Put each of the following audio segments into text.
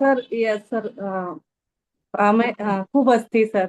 Sir yes sir आम्ही खूप असते सर.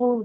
खूप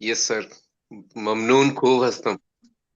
यस सर। ममनून खूब हस्तम।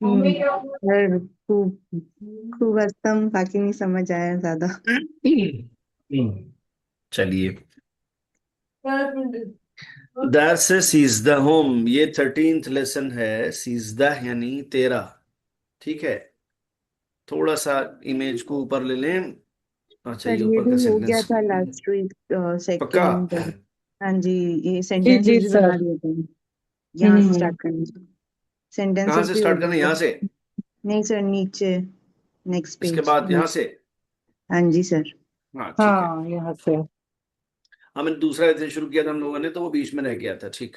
सर खूब खूब हस्तम, बाकी नहीं समझ आया ज्यादा. चलिए, दर्स 13 ये 13th लेसन है। 13 यानी 13। ठीक है, थोड़ा सा इमेज को ऊपर ले लें। अच्छा, सर ये ये ऊपर भी का हो गया सेंटेंस था लास्ट वीक पक्का। सेकंड. हाँ जी, ये जी सेंटेंसेस जी भी सर. बना दिए थे. यहाँ से स्टार्ट करना. कहाँ सेंटेंसेस से भी हो स्टार्ट करना? गए यहाँ थे. से? नहीं सर, नीचे नेक्स्ट इसके पेज. बाद यहाँ से? हाँ जी सर. हाँ ठीक है। हाँ यहाँ से. हमने दूसरा ऐसे शुरू किया था हम लोगों ने, तो वो बीच में रह गया था। ठीक।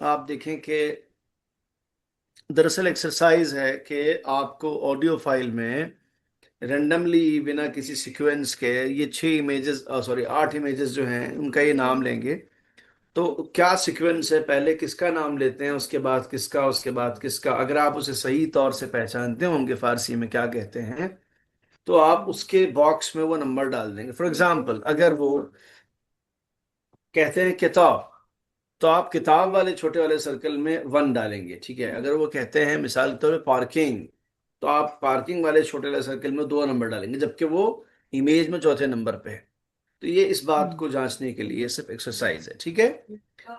आप देखें कि दरअसल एक्सरसाइज है कि आपको ऑडियो फाइल में रेंडमली बिना किसी सीक्वेंस के ये 6 इमेजेस, सॉरी 8 इमेजेस जो हैं उनका ये नाम लेंगे। तो क्या सीक्वेंस है, पहले किसका नाम लेते हैं, उसके बाद किसका, उसके बाद किसका। अगर आप उसे सही तौर से पहचानते होंगे फारसी में क्या कहते हैं, तो आप उसके बॉक्स में वो नंबर डाल देंगे। फॉर एग्जाम्पल, अगर वो कहते हैं किताब, तो आप किताब वाले छोटे वाले सर्कल में 1 डालेंगे। ठीक है। अगर वो कहते हैं मिसाल के तौर पे पार्किंग, तो आप पार्किंग वाले छोटे वाले सर्कल में 2 नंबर डालेंगे, जबकि वो इमेज में चौथे नंबर पे है। तो ये इस बात को जांचने के लिए सिर्फ एक्सरसाइज है। ठीक है।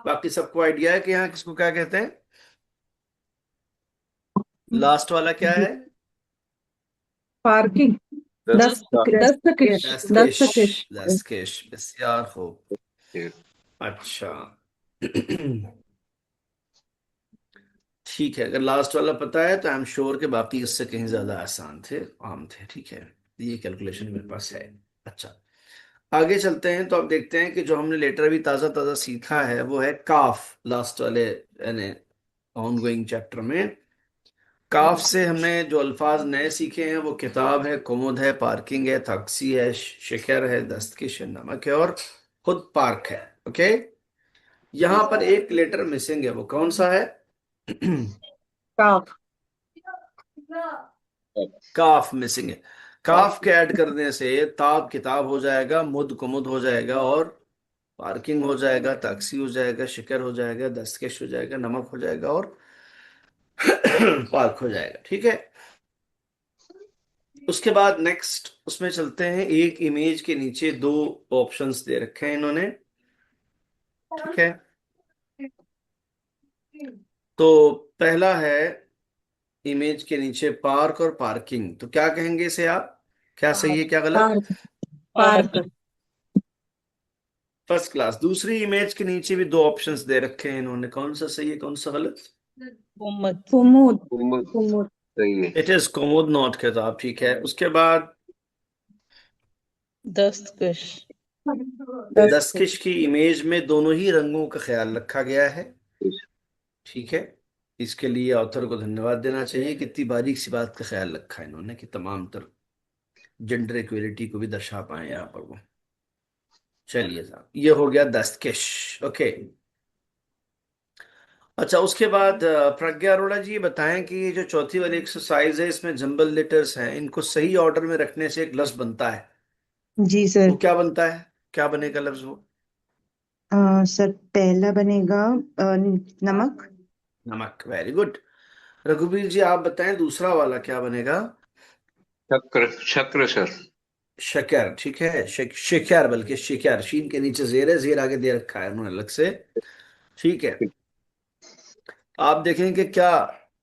बाकी सबको आइडिया है कि यहाँ किसको क्या कहते हैं? लास्ट वाला क्या है? पार्किंग. दस दस्तकेश. दस्तकेश। दस्तकेश. दस्तकेश, बिस्यार खूब। ये अच्छा। ठीक है, अगर लास्ट वाला पता है तो आई एम श्योर कि बाकी इससे कहीं ज्यादा आसान थे, आम थे। ठीक है, ये कैलकुलेशन मेरे पास है। अच्छा, आगे चलते हैं। तो अब देखते हैं कि जो हमने लेटर अभी ताजा ताजा सीखा है वो है काफ, लास्ट वाले यानी ऑनगोइंग चैप्टर में। काफ से हमने जो अल्फाज नए सीखे हैं वो किताब है, कुमुद है, पार्किंग है, ताक्सी है, शिखर है, दस्तकिश है, नमक है और खुद पार्क है। ओके, यहाँ पर एक लेटर मिसिंग है, वो कौन सा है? काफ. काफ मिसिंग है। काफ के ऐड करने से ताब किताब हो जाएगा, मुद कुमुद हो जाएगा और पार्किंग हो जाएगा, टैक्सी हो जाएगा, शिकर हो जाएगा, दस्तकश हो जाएगा, नमक हो जाएगा और पार्क हो जाएगा। ठीक है। उसके बाद नेक्स्ट उसमें चलते हैं। एक इमेज के नीचे 2 ऑप्शंस दे रखे हैं इन्होंने। ठीक है। तो पहला है इमेज के नीचे पार्क और पार्किंग, तो क्या कहेंगे इसे आप? क्या सही है, क्या गलत? पार्क. पार्क. First class. दूसरी इमेज के नीचे भी 2 ऑप्शंस दे रखे हैं इन्होंने, कौन सा सही है कौन सा गलत? कुमुद. कुमुद. उम्र कुमुद. सही है। इट इज कुमुद, नॉट किताब। ठीक है। उसके बाद दस्तकश. दस्तकिश की इमेज में दोनों ही रंगों का ख्याल रखा गया है। ठीक है। इसके लिए ऑथर को धन्यवाद देना चाहिए, कितनी बारीक सी बात का ख्याल रखा है इन्होंने कि तमाम तर जेंडर इक्वलिटी को भी दर्शा पाए यहाँ पर वो। चलिए साहब, ये हो गया दस्तकिश। ओके। अच्छा, उसके बाद प्रज्ञा अरोड़ा जी ये बताएं कि ये जो चौथी वाली एक्सरसाइज है इसमें जंबल लेटर्स हैं, इनको सही ऑर्डर में रखने से एक लफ्ज बनता है। जी सर. वो क्या बनता है, क्या बनेगा लफ्ज वो? सर पहला बनेगा नमक. नमक, वेरी गुड। रघुवीर जी आप बताएं दूसरा वाला क्या बनेगा। शक्र, शक्र सर। शक्कर, ठीक है, शिकार, बल्कि शिकार, शीन के नीचे जेर है, जेर आगे दे रखा है उन्होंने अलग से। ठीक है। आप देखेंगे क्या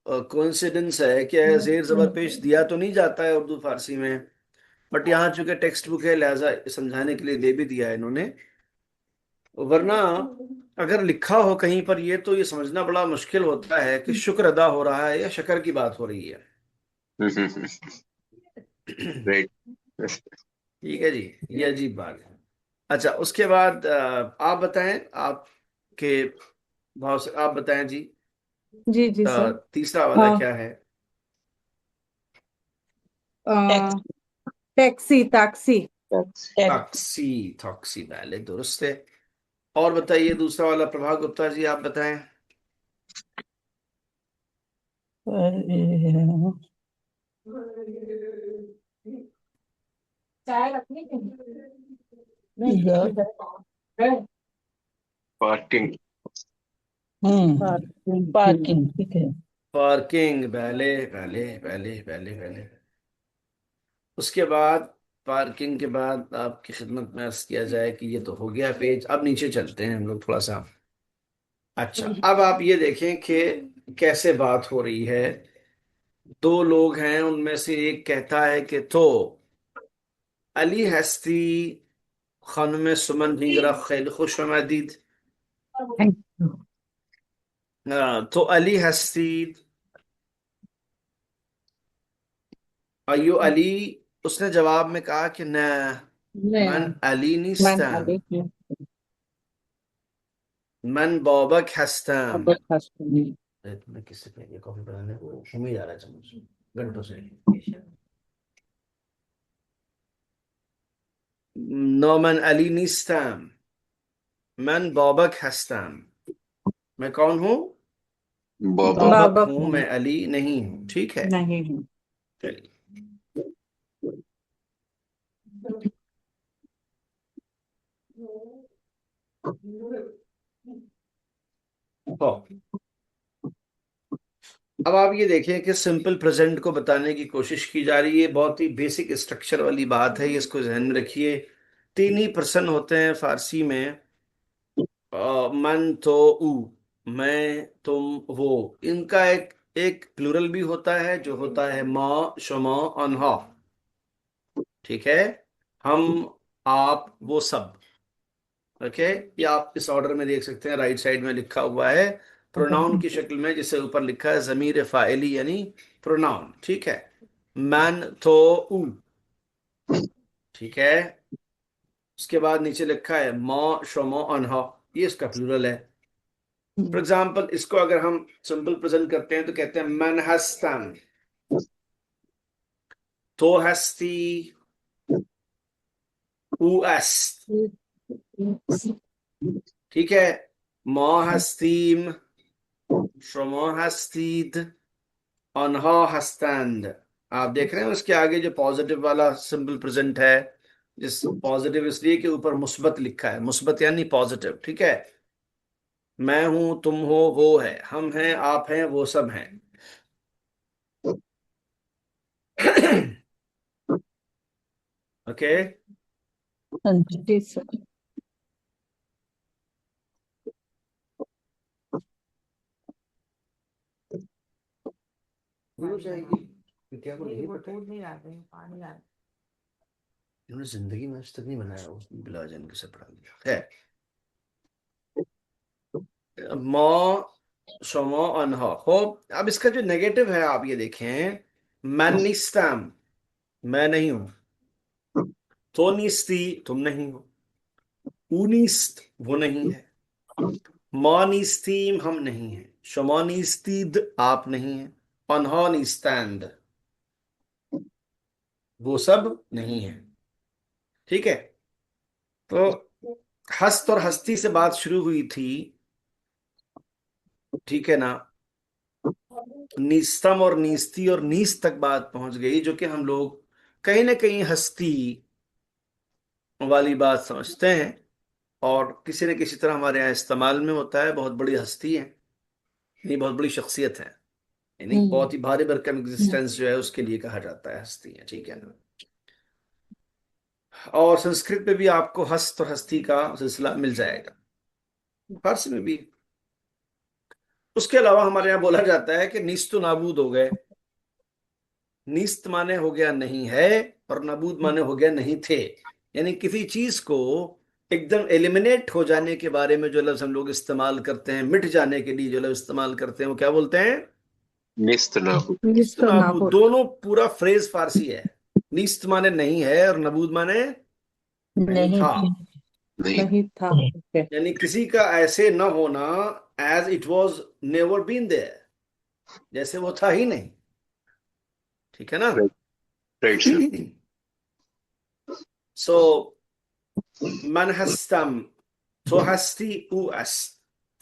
कोइंसिडेंस है कि जेर जबर पेश दिया तो नहीं जाता है उर्दू फारसी में, बट यहाँ चूंकि टेक्स्ट बुक है लिहाजा समझाने के लिए दे भी दिया है इन्होंने। वरना अगर लिखा हो कहीं पर ये, तो ये समझना बड़ा मुश्किल होता है कि शुक्र अदा हो रहा है या शक्र की बात हो रही है। राइट। ठीक है जी, ये अजीब बात है। अच्छा, उसके बाद आप बताएं, आपके भाव से आप बताएं जी। जी जी सर। तीसरा वाला हाँ। क्या है। Taxi taxi. टॉक्सी, टॉक्सी पहले दुरुस्त है। और बताइए दूसरा वाला, प्रभात गुप्ता जी आप बताएं। चाय रखनी नहीं यार। पार्किंग। पार्किंग ठीक है। पार्किंग, पहले पहले पहले पहले पहले। उसके बाद पार्किंग के बाद आपकी खिदमत में अर्ज किया जाए कि ये तो हो गया पेज। अब नीचे चलते हैं हम लोग थोड़ा सा। अच्छा, अब आप ये देखें कि कैसे बात हो रही है। दो लोग हैं, उनमें से एक कहता है कि तो अली हस्ती खानम सुमन हिंगरा खैल खुश आमदीद। Thank you. तो अली हस्ती अयो अली, उसने जवाब में कहा कि न, मन अली मैं निस्तम, आगे की मन बाबक हस्तम। खबर खास करनी। तुमने किससे कह दिया कॉफी बनाने को, घूम ही जा रहा है चम्मच घंटों से। नौमन अली निस्तम, मन बाबक हस्तम। मैं कौन हूं। बाबा। बाबक बाबा हूं, हूँ। मैं अली नहीं हूं। ठीक है, नहीं हूँ। चलिए। तो अब आप ये देखें कि सिंपल प्रेजेंट को बताने की कोशिश की जा रही है। बहुत ही बेसिक स्ट्रक्चर वाली बात है ये, इसको ध्यान में रखिए। तीन ही पर्सन होते हैं फारसी में। मन तो ऊ, मैं तुम वो। इनका एक एक प्लूरल भी होता है जो होता है माँ शमा अनहा। ठीक है, हम, आप, वो सब। ओके, ये आप इस ऑर्डर में देख सकते हैं, राइट साइड में लिखा हुआ है प्रोनाउन की शक्ल में, जिसे ऊपर लिखा है जमीर फाइली यानी प्रोनाउन। ठीक है, मैन तो ऊ। ठीक है, उसके बाद नीचे लिखा है माँ शमा अनहा, ये इसका प्लूरल है। फॉर एग्जाम्पल, इसको अगर हम सिंपल प्रेजेंट करते हैं तो कहते हैं मन हस्तन, तो हस्ती, उ अस्त। ठीक है, मा हस्तीम, शमा हस्तीद, अनहा हस्तंद। आप देख रहे हैं उसके आगे जो पॉजिटिव वाला सिंपल प्रेजेंट है, जिस पॉजिटिव इसलिए कि ऊपर मुस्बत लिखा है, मुस्बत यानी पॉजिटिव। ठीक है, मैं हूं, तुम हो, वो है, हम हैं, आप हैं, वो सब हैं। ओके। हाँ जी सर। हो जाएगी, क्या को नहीं पता। इन्होंने जिंदगी में आज तक नहीं बनाया, उस बिलाजन के से पढ़ा दिया है। मौ शमो अनहा हो। अब इसका जो नेगेटिव है आप ये देखें, मैं निस्ताम, मैं नहीं हूं। तो निस्ती, तुम नहीं हो। ऊनिस्त, वो नहीं है। मौनिस्तीम, हम नहीं हैं। शमौनिस्तीद, आप नहीं हैं। अनहोनिस्टैंड, वो सब नहीं है। ठीक है, तो हस्त और हस्ती से बात शुरू हुई थी। ठीक है ना, निस्तम और नीस्ती और नीस तक बात पहुंच गई, जो कि हम लोग कहीं ना कहीं हस्ती वाली बात समझते हैं, और किसी न किसी तरह हमारे यहाँ इस्तेमाल में होता है। बहुत बड़ी हस्ती है, ये बहुत बड़ी शख्सियत है। यानी बहुत ही भारी भरकम एग्जिस्टेंस जो है उसके लिए कहा जाता है हस्ती है, ठीक है ना। और संस्कृत में भी आपको हस्त और हस्ती का सिलसिला मिल जाएगा, फारसी में भी। उसके अलावा हमारे यहाँ बोला जाता है कि निस्त नाबूद हो गए। निस्त माने हो गया नहीं है, और नाबूद माने हो गया नहीं थे। यानी किसी चीज को एकदम एलिमिनेट हो जाने के बारे में जो लफ्ज हम लोग इस्तेमाल करते हैं, मिट जाने के लिए जो लफ्ज इस्तेमाल करते हैं, वो क्या बोलते हैं? निस्त नाबूद। निस्त नाबूद। दोनों पूरा फ्रेज फारसी है। निस्त माने नहीं है और नाबूद माने नहीं नहीं था। नहीं। नहीं था। ओके। यानी किसी का ऐसे न होना, as it was never been there, जैसे वो था ही नहीं, ठीक है ना। Right, right sir. सो मन हस्तम, तो हस्ती उ अस,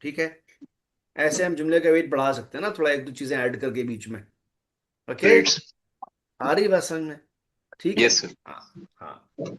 ठीक है, ऐसे हम जुमले का वेट बढ़ा सकते हैं ना, थोड़ा एक दो चीजें ऐड करके बीच में। ओके, राइट आ रही बात समझ में? ठीक है। Yes sir. हाँ हाँ।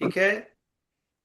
ठीक है.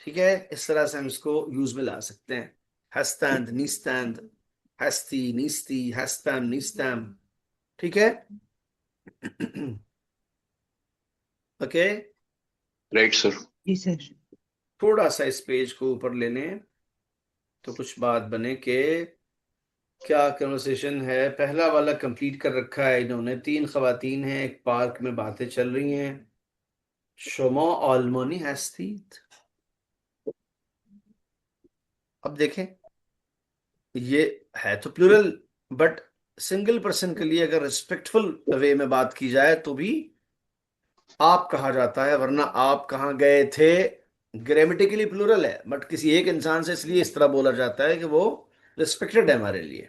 ठीक है, इस तरह से हम इसको यूज में ला सकते हैं। हस्तंद, निस्तंद, हस्ती, निस्ती, हस्तम, निस्तम। ठीक है। Okay, right sir. जी सर। थोड़ा सा इस पेज को ऊपर ले लें तो कुछ बात बने कि क्या कन्वर्सेशन है। पहला वाला कंप्लीट कर रखा है इन्होंने। तीन खवातीन हैं, एक पार्क में बातें चल रही हैं। शोमा ऑलमोनी हस्तीत। अब देखें, ये है तो प्लूरल, बट सिंगल पर्सन के लिए अगर रिस्पेक्टफुल वे में बात की जाए तो भी आप कहा जाता है, वरना आप कहाँ गए थे ग्रामेटिकली प्लूरल है, बट किसी एक इंसान से इसलिए इस तरह बोला जाता है कि वो रिस्पेक्टेड है हमारे लिए,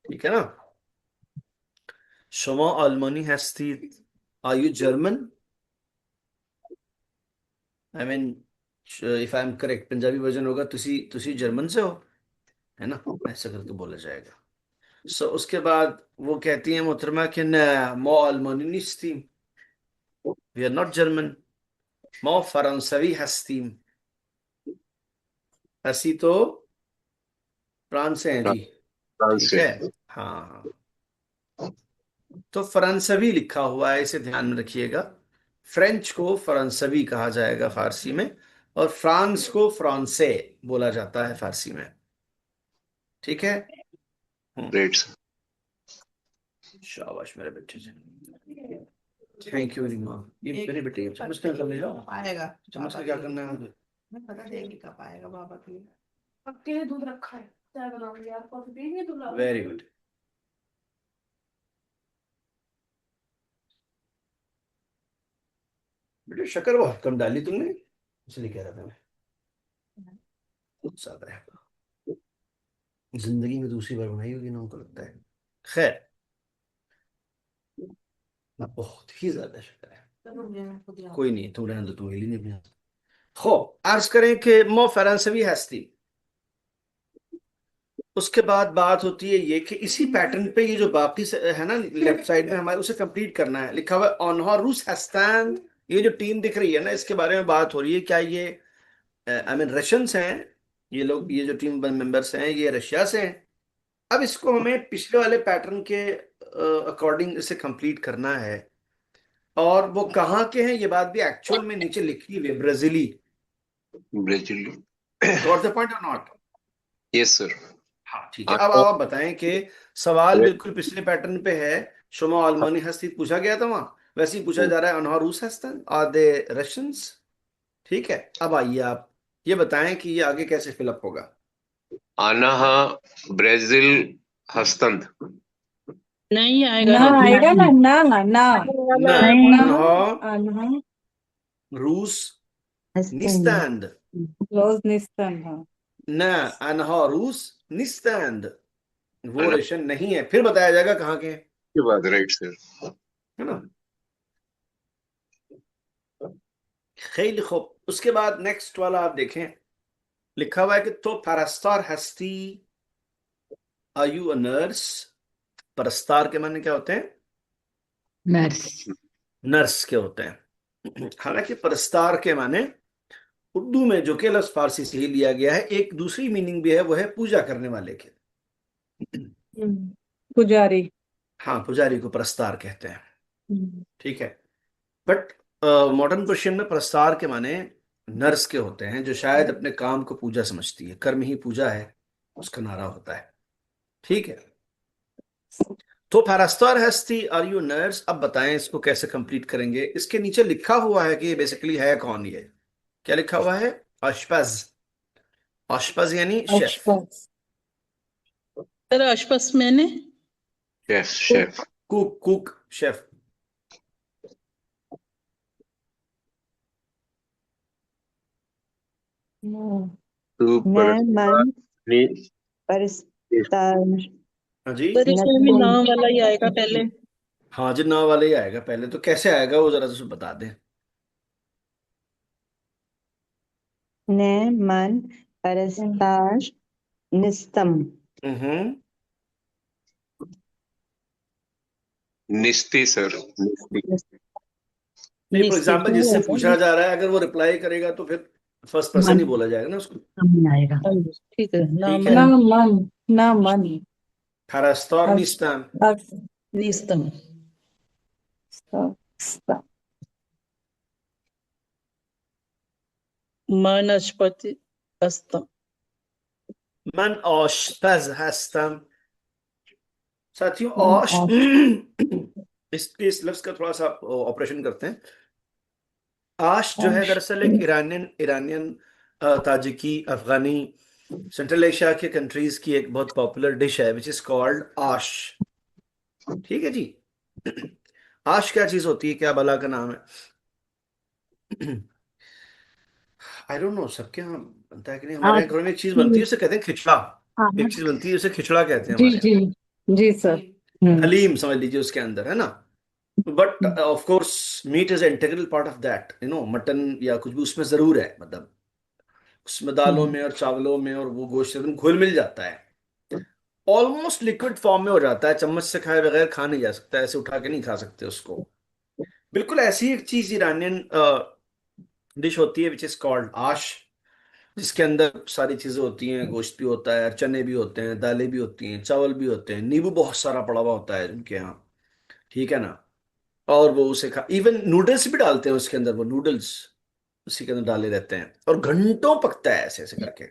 ठीक है ना। शोमा आलमानी हस्ती, are you German? I mean, if I am correct, Punjabi version होगा तुसी तुसी जर्मन से हो, है ना, ऐसा करके बोला जाएगा। सो उसके बाद वो कहती हैं मोहतरमा कि न, मो आलमानी निस्ती, वी आर नॉट जर्मन, मो फरंसवी हस्तीम, असी तो फ्रांस से हैं जी। फ्रांस ठीक से। है, हाँ। तो फ्रांसवी लिखा हुआ है, इसे ध्यान में रखिएगा। फ्रेंच को फ्रांसवी कहा जाएगा फारसी में, और फ्रांस को फ्रांसे बोला जाता है फारसी में, ठीक है। Right sir. शाबाश मेरे बेटे से, थैंक यू वेरी मच। ये मेरे बेटे चम्मच का कर ले जाओ। आएगा चम्मच का क्या करना है? मैं पता देगी कब आएगा बाबा के लिए। अकेले दूध रखा है, चाय बनाऊंगी यार, कॉफी पीनी दूध ला। Very good. बेटे शक्कर बहुत कम डाली तुमने, इसलिए कह रहा था मैं, ज्यादा है। जिंदगी में दूसरी बार बनाई होगी ना, उनको लगता है। खैर, बहुत ही ज्यादा शक्कर है। कोई नहीं, तुम रहने दो, तुम हिली नहीं अपने हाथ। खो, अर्ज करें कि मो फरांसवी हस्ती। उसके बाद बात होती है ये कि इसी पैटर्न पे ये जो बाकी है ना लेफ्ट साइड में हमारे, उसे कंप्लीट करना है। लिखा हुआ है ऑनहा रूस हस्तान। ये जो टीम दिख रही है ना, इसके बारे में बात हो रही है। क्या ये आई मीन रशियंस हैं ये लोग? ये जो टीम मेंबर्स हैं ये रशिया से हैं। अब इसको हमें पिछले वाले पैटर्न के अकॉर्डिंग इसे कंप्लीट करना है। और वो कहाँ के हैं ये बात भी एक्चुअल में नीचे लिखी हुई है, ब्राजीली। ब्राजील। गॉट द पॉइंट और नॉट? Yes sir. हाँ ठीक है। अब आप बताएं कि सवाल बिल्कुल पिछले पैटर्न पे है। शुमा अल्मानी हस्ती पूछा गया था वहां, वैसे ही पूछा जा रहा है अनहा रूस हस्तन आर दे रशियंस। ठीक है, अब आइए आप ये बताएं कि ये आगे कैसे फिलअप होगा। अनहा ब्राजील हस्तंत। नहीं आएगा। ना आएगा ना, ना ना न, नहीं। अनहा रूस निस्तांद, क्लोज निस्तन। हाँ, न अनहा रूस निस्तांद, वो रशियन नहीं है। फिर बताया जाएगा कहाँ के हैं। के बाद राइट सर। है ना। खैल खूब, उसके बाद नेक्स्ट वाला आप देखें, लिखा हुआ है कि तो परस्तार हस्ती, आर यू अ नर्स। परस्तार के माने क्या होते हैं? नर्स। नर्स के होते हैं। हालांकि परस्तार के माने उर्दू में जो कि लफ्ज फारसी से ही लिया गया है, एक दूसरी मीनिंग भी है, वो है पूजा करने वाले के। पुजारी। हाँ, पुजारी को प्रस्तार कहते हैं। हम्म। ठीक है। बट मॉडर्न पर्शियन में प्रस्तार के माने नर्स के होते हैं, जो शायद अपने काम को पूजा समझती है, कर्म ही पूजा है, उसका नारा होता है। ठीक है। तो परस्तार हस्ती, आर यू नर्स। अब बताएं इसको कैसे कंप्लीट करेंगे। इसके नीचे लिखा हुआ है कि ये बेसिकली है कौन? ये क्या लिखा हुआ है? अशपज। अशपज यानी शेफ। आशपास। सर आशपास मैंने yes chef. Cook, cook, chef. तू पर मैं मन नी परस्तार हाँ जी। सर इसमें भी नतुम नाम वाला ही आएगा पहले। हाँ जी, नाव वाले ही आएगा पहले। तो कैसे आएगा वो जरा से बता दें। ने मन परस्तार निस्तम हम्म। निस्ती सर, निस्ती। नहीं, फॉर निश्चित एग्जाम्पल नहीं जिससे होगा। पूछा जा रहा है, अगर वो रिप्लाई करेगा तो फिर फर्स्ट पर्सन मन ही बोला जाएगा ना उसको। मन आएगा। हाँ जी, ठीक है। ठीक नाम है। ना मन ना मन। Harastor nistan। निस्तम। मानस्पति अस्तम। Man oshpaz hastam। साथियों, मन औश और इस लफ्ज का थोड़ा सा ऑपरेशन करते हैं। आश जो है आश। दरअसल एक ईरानियन ईरानियन ताजिकी, अफगानी, सेंट्रल एशिया के कंट्रीज की एक बहुत पॉपुलर डिश है, विच इज कॉल्ड आश। ठीक है जी। आश क्या चीज होती है? क्या बला का नाम है? आई डोंट नो सबके यहाँ बनता है कि नहीं। हमारे आज यहाँ घरों में एक चीज बनती है, की उसे कहते हैं खिचड़ा। एक चीज आज। बनती है उसे खिचड़ा कहते हैं जी हमारे जी यहाँ। जी सर। हलीम समझ लीजिए उसके अंदर, है ना। But of course meat is integral part of that, mutton या कुछ भी उसमें जरूर है, मतलब उसमें दालों में और चावलों में और वो गोश्त एकदम घुल मिल जाता है। ऑलमोस्ट लिक्विड फॉर्म में हो जाता है, चम्मच से खाए बगैर खा नहीं जा सकता, ऐसे उठा के नहीं खा सकते उसको। बिल्कुल ऐसी एक चीज ईरानियन डिश होती है विच इज कॉल्ड आश, जिसके अंदर सारी चीजें होती हैं, गोश्त भी होता है, चने भी होते हैं, दालें भी होती हैं, चावल भी होते हैं, नींबू बहुत सारा पड़ा हुआ होता है उनके यहाँ। ठीक है ना। और वो उसे खा, इवन नूडल्स भी डालते हैं उसके अंदर, वो नूडल्स उसी के अंदर डाले रहते हैं और घंटों पकता है ऐसे ऐसे करके।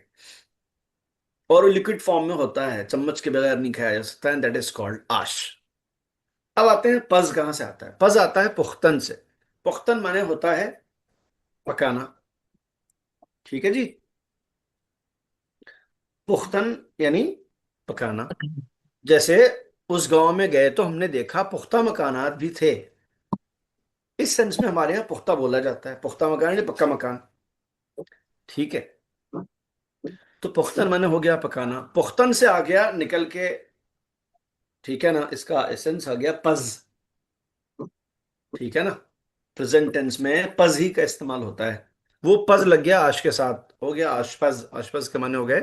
और वो लिक्विड फॉर्म में होता है, चम्मच के बगैर नहीं खाया जा सकता है, दैट इज कॉल्ड आश। अब आते हैं पज कहाँ से आता है। पज आता है पुख्तन से। पुख्तन माने होता है पकाना। ठीक है जी। पुख्तन यानी पकाना। जैसे उस गांव में गए तो हमने देखा पुख्ता मकानात भी थे। इस सेंस में हमारे यहाँ पुख्ता बोला जाता है, पुख्ता मकान यानी पक्का मकान। ठीक है। तो पुख्तन माने हो गया पकाना, पुख्तन से आ गया निकल के। ठीक है ना, इसका एसेंस आ गया पज। ठीक है ना। प्रेजेंट टेंस में पज ही का इस्तेमाल होता है। वो पज लग गया आश के साथ, हो गया आशपज। आशपज के माने हो गए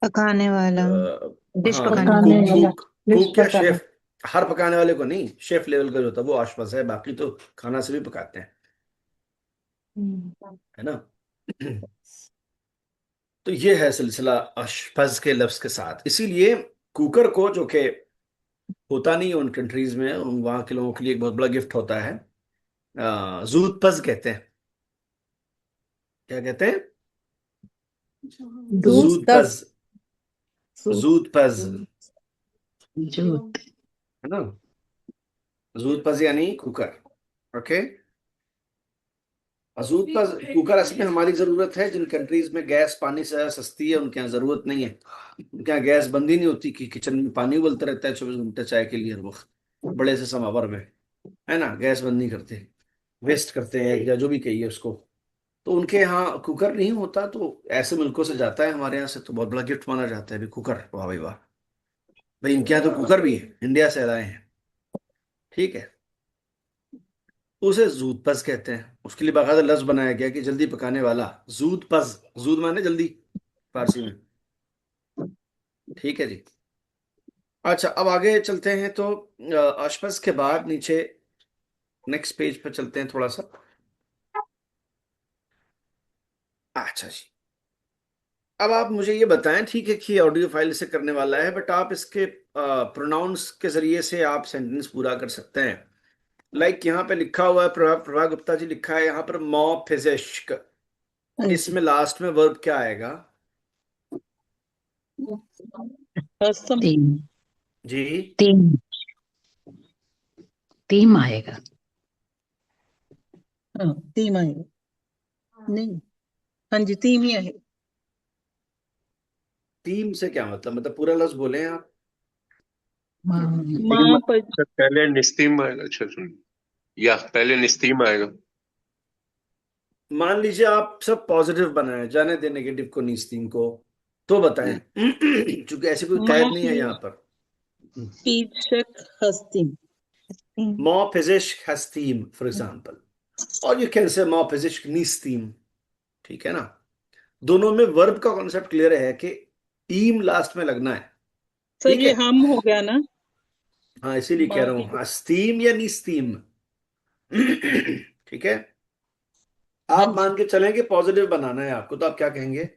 पकाने वाला, डिश हाँ, पकाने पकाने कुक, वाला। वाला। कुक। डिश कुक या पकाना। शेफ। हर पकाने वाले को नहीं, शेफ लेवल का जो होता है वो आशपज है, बाकी तो खाना से भी पकाते हैं, है ना। तो ये है सिलसिला अशपज के लफ्ज के साथ। इसीलिए कुकर को, जो कि होता नहीं है उन कंट्रीज में, उन वहां के लोगों के लिए एक बहुत बड़ा गिफ्ट होता है, जूत पज कहते हैं। क्या कहते हैं? दूध जूत तक। पज। जूत पज, जूत। है ना। जूत पज यानी कुकर। ओके। अजूत पज कुकर असल में हमारी जरूरत है। जिन कंट्रीज में गैस पानी से ज्यादा सस्ती है, उनके यहाँ जरूरत नहीं है। उनके यहाँ गैस बंद ही नहीं होती कि किचन में पानी उबलता रहता है 24 घंटे चाय के लिए हर वक्त, बड़े से समावर में, है ना। गैस बंद नहीं करते, वेस्ट करते हैं या जो भी कहिए उसको। तो उनके यहाँ कुकर नहीं होता, तो ऐसे मुल्कों से जाता है हमारे यहाँ से, तो बहुत बड़ा गिफ्ट माना जाता है भी कुकर। वाह भाई वाह, भाई इनके यहाँ तो कुकर भी है, इंडिया से लाए हैं, ठीक है। उसे जूद पज कहते हैं, उसके लिए बाकायदा लफ्ज बनाया गया कि जल्दी पकाने वाला, जूद पज, जूद माने जल्दी फारसी में, ठीक है जी। अच्छा अब आगे चलते हैं, तो आशपज के बाद नीचे नेक्स्ट पेज पर चलते हैं थोड़ा सा। अच्छा जी, अब आप मुझे ये बताएं, ठीक है कि ऑडियो फाइल से करने वाला है, बट आप इसके प्रोनाउंस के जरिए से आप सेंटेंस पूरा कर सकते हैं। लाइक यहाँ पे लिखा हुआ है, प्रभा प्रभा गुप्ता जी लिखा है यहाँ पर, मॉ फिजिश्क, हाँ जी। इसमें लास्ट में वर्ब क्या आएगा हस्तम। तीन जी? तीन तीन आएगा। हाँ तीन आएगा, नहीं, हाँ जी तीन ही आएगा। टीम से क्या मतलब पूरा लफ्ज बोले हैं आप। माँ पर अच्छा, पहले निस्तीम आएगा। अच्छा सुन, या पहले निस्तीम आएगा। मान लीजिए आप सब पॉजिटिव बनाए, जाने दे नेगेटिव को, नीस्तीम को, तो बताएं। क्योंकि ऐसी कोई माँ कैद नहीं है यहाँ पर। शीर्षक हस्तिम। More Physisch has theme, for example. और you can say more Physisch nis theme, ठीक है ना। दोनों में वर्ब का कॉन्सेप्ट क्लियर है कि ईम लास्ट में लगना है, सर ठीक ये है। हम हो गया ना। हाँ इसीलिए कह रहा हूँ, हस्तीम या निस्तीम, ठीक है। हाँ आप जी। मान के चलें कि पॉजिटिव बनाना है आपको, तो आप क्या कहेंगे?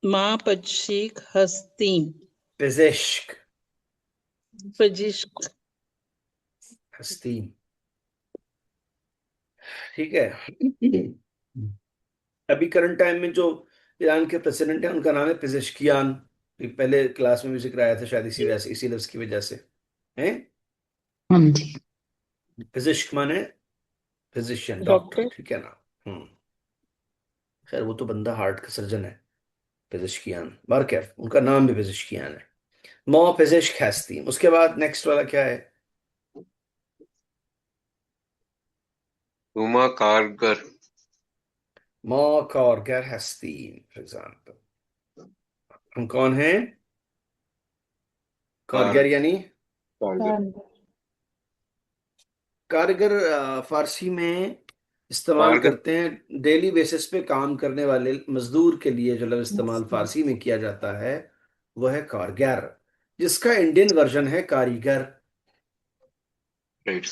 माँ पक्षिक हस्तिम। Physisch, पजिश्क। हस्तीम, ठीक है। अभी करंट टाइम में जो ईरान के प्रेसिडेंट हैं उनका नाम है पिज़ेशकियान। पहले क्लास में भी जिक्र आया था शायद इसी वजह से, इसी लफ्ज की वजह से है। हाँ जी। फिजिश्क माने फिजिशियन, डॉक्टर, डॉक्टर। ठीक है ना। खैर वो तो बंदा हार्ट का सर्जन है, फिजिश्कियान, बार क्या उनका नाम भी फिजिश्कियान है। मो फिजिश्क हैस्तीम। उसके बाद नेक्स्ट वाला क्या है? हुमा कारगर। मो कारगर हैस्तीम, फॉर एग्जाम्पल। हम कौन हैं? कार कारगर यानी कारगर कारगर, फारसी में इस्तेमाल कारगर। करते हैं डेली बेसिस पे काम करने वाले मजदूर के लिए। जो लफ्ज इस्तेमाल फारसी में किया जाता है वह है कारगर, जिसका इंडियन वर्जन है कारीगर, राइट।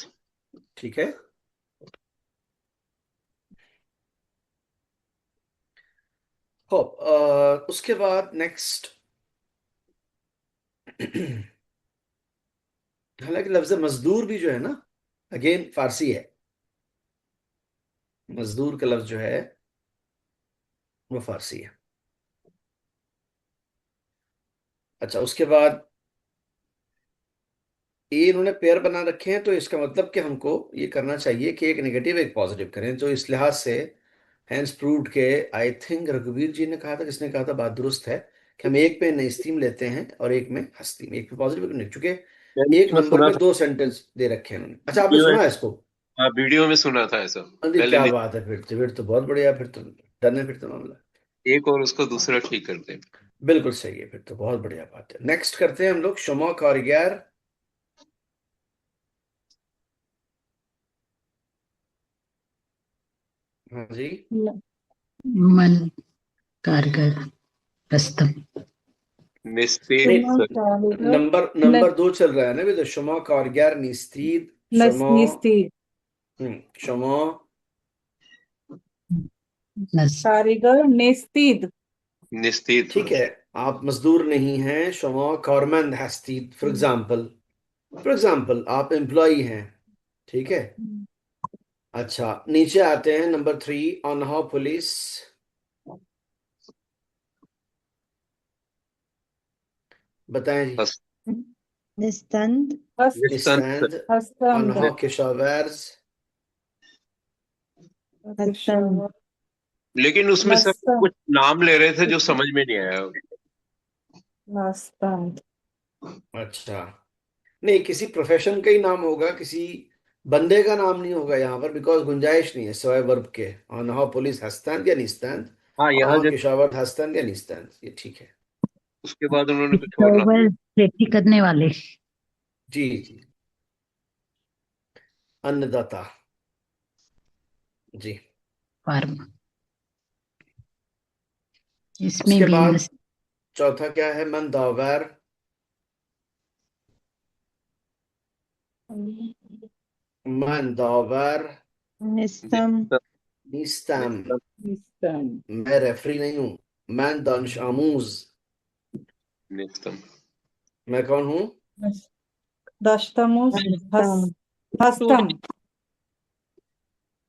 ठीक है। हो उसके बाद नेक्स्ट। हालांकि लफ्ज मजदूर भी जो है ना, अगेन फारसी है। मजदूर का लफ्ज जो है वो फारसी है। अच्छा उसके बाद ये इन्होंने पेयर बना रखे हैं, तो इसका मतलब कि हमको ये करना चाहिए कि एक नेगेटिव एक पॉजिटिव करें, तो इस लिहाज से हैंस प्रूव्ड के, आई थिंक रघुवीर जी ने कहा था, किसने कहा था, बात दुरुस्त है कि हम एक पे नस्तीम लेते हैं और एक में हस्तीम, एक पे पॉजिटिव, एक में, चूंकि मैंने एक इसमें नंबर सुना में था, दो सेंटेंस दे रखे हैं उन्होंने। अच्छा आपने वीडियो में। सुना है इसको? हाँ, वीडियो में सुना था ऐसा। अरे पहले क्या बात है, फिर तो बहुत बढ़िया, फिर तो डन है फिर तो मामला। एक और उसको दूसरा ठीक करते हैं। बिल्कुल सही है, फिर तो बहुत बढ़िया बात है। नेक्स्ट करते हैं हम लोग शुमा कारीगर। हाँ जी, मन कारगर हस्तम। निस्तेज नहीं सर। नंबर नंबर दो चल रहा है ना, भी तो शुमा कारीगर निस्तीद शुमा, निस्ती शुमा, नस कारीगर नेस्तीद। निस्तेज। ठीक है। आप मजदूर नहीं हैं, शुमा कारमंद हस्तीद, फॉर एग्जाम्पल आप एम्प्लॉई हैं, ठीक है। अच्छा नीचे आते हैं नंबर 3, ऑन हाउ पुलिस, बताएं जी। हस निस्तंद निस्तन सर। स्टैंड, हस्तंद ऑन किशावर्स, हस्तंद लेकिन उसमें सब नस्तंद कुछ नाम ले रहे थे जो समझ में नहीं आया। नस्तंद। अच्छा नहीं, किसी प्रोफेशन का ही नाम होगा, किसी बंदे का नाम नहीं होगा यहाँ पर, बिकॉज गुंजाइश नहीं है सिवाय वर्ब के। ऑन हाउ पुलिस हस्तंद या निस्तंद, हाँ, यहाँ ऑन जब किशावर्स हस्तंद या निस्तंद, ये ठीक है। उसके बाद उन्होंने कुछ और नाम जोवर खेती करने वाले। जी जी, अन्नदाता। जी। फार्म। इसमें उसके भी बाद नस। चौथा क्या है? मन दावर। मन दावर निस्तम। निस्तम। निस्तम। मैं रेफरी नहीं हूं। मैं दानिश आमूज। निस्तम। मैं कौन हूं? दशतमुस। हस्तम। हस्तम।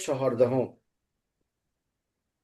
14.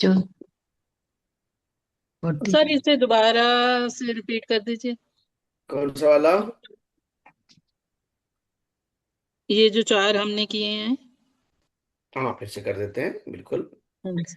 जो 40। सर इसे दोबारा से रिपीट कर दीजिए। कौन सा वाला? ये जो 4 हमने किए हैं। हाँ, फिर से कर देते हैं, बिल्कुल। हाँ जी।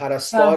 हाँ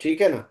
ठीक है ना?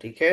ठीक है.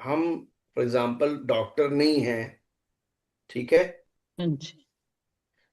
हम फॉर एग्जाम्पल डॉक्टर नहीं हैं. ठीक है. हाँ जी।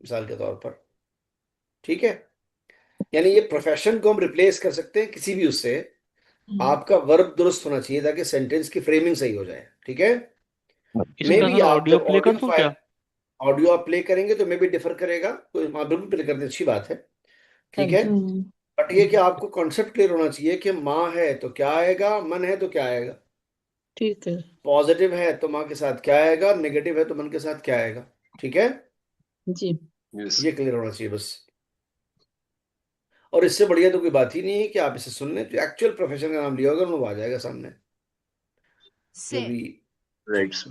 मिसाल के तौर पर. ठीक है. यानी ये प्रोफेशन को हम रिप्लेस कर सकते हैं किसी भी उससे. आपका वर्ब दुरुस्त होना चाहिए ताकि सेंटेंस की फ्रेमिंग सही हो जाए. ठीक है. मे इसका बी सर आप ऑडियो जब प्ले कर ऑडियो दूं फाइल क्या? ऑडियो आप प्ले करेंगे तो मे बी डिफर करेगा. कोई, हाँ बिल्कुल प्ले कर दें, अच्छी बात है. हाँ ठीक है. जी। बट ये कि आपको कॉन्सेप्ट क्लियर होना चाहिए कि माँ है तो क्या आएगा, मन है तो क्या आएगा. ठीक है पॉजिटिव है तो माँ के साथ क्या आएगा, नेगेटिव है तो मन के साथ क्या आएगा. ठीक है. जी। यस। ये क्लियर होना चाहिए बस. और इससे बढ़िया तो कोई बात ही नहीं है कि आप इसे सुन लें तो एक्चुअल प्रोफेशन का नाम लिया होगा वो आ जाएगा सामने. जो 3. भी. Right sir.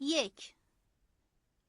1.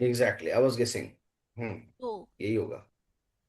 Exactly, I was गेसिंग. 2. यही होगा.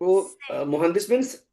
वो मुहंदिस मीन्स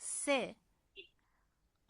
3.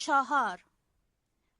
4.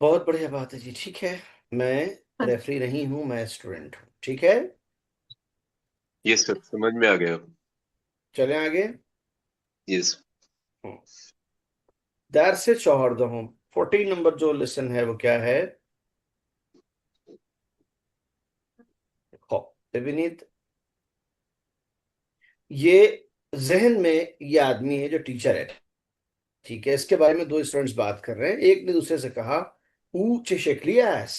बहुत बढ़िया बात है जी. ठीक है. मैं रेफरी नहीं हूं, मैं स्टूडेंट हूं. ठीक है. यस सर, समझ में आ गया. चलें आगे. यस. दर्स 14. 14 नंबर जो लेसन है वो क्या है? खो विनीत. ये जहन में ये आदमी है जो टीचर है. ठीक है. इसके बारे में दो स्टूडेंट्स बात कर रहे हैं. एक ने दूसरे से कहा ऊंचे शेक्लियास,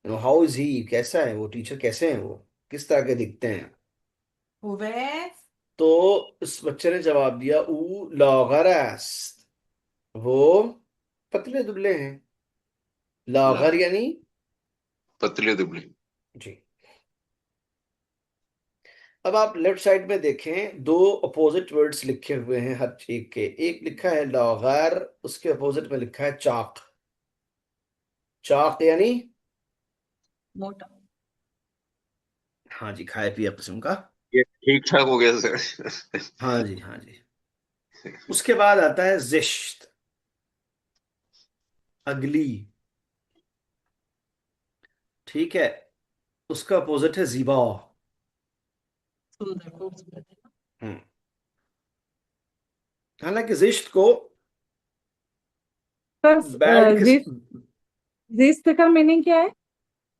हाउ इज ही, कैसा है वो टीचर, कैसे हैं वो, किस तरह के दिखते हैं. तो इस बच्चे ने जवाब दिया ऊ लॉगरस, वो पतले दुबले हैं. लॉगर यानी पतले दुबले. जी. अब आप लेफ्ट साइड में देखें, दो अपोजिट वर्ड्स लिखे हुए हैं हर चीज के. एक लिखा है लॉगर, उसके अपोजिट में लिखा है चाक. चाक यानी मोटा। हाँ जी, खाए पिए किस्म का. ये ठीक ठाक हो गया सर. हाँ जी, हाँ जी. उसके बाद आता है जिश्त, अगली. ठीक है. उसका अपोजिट है जीबा. सुंदर खूबसूरत। हम्म. हालांकि जिश्त को बस बैड किस, जिस्त का मीनिंग क्या है?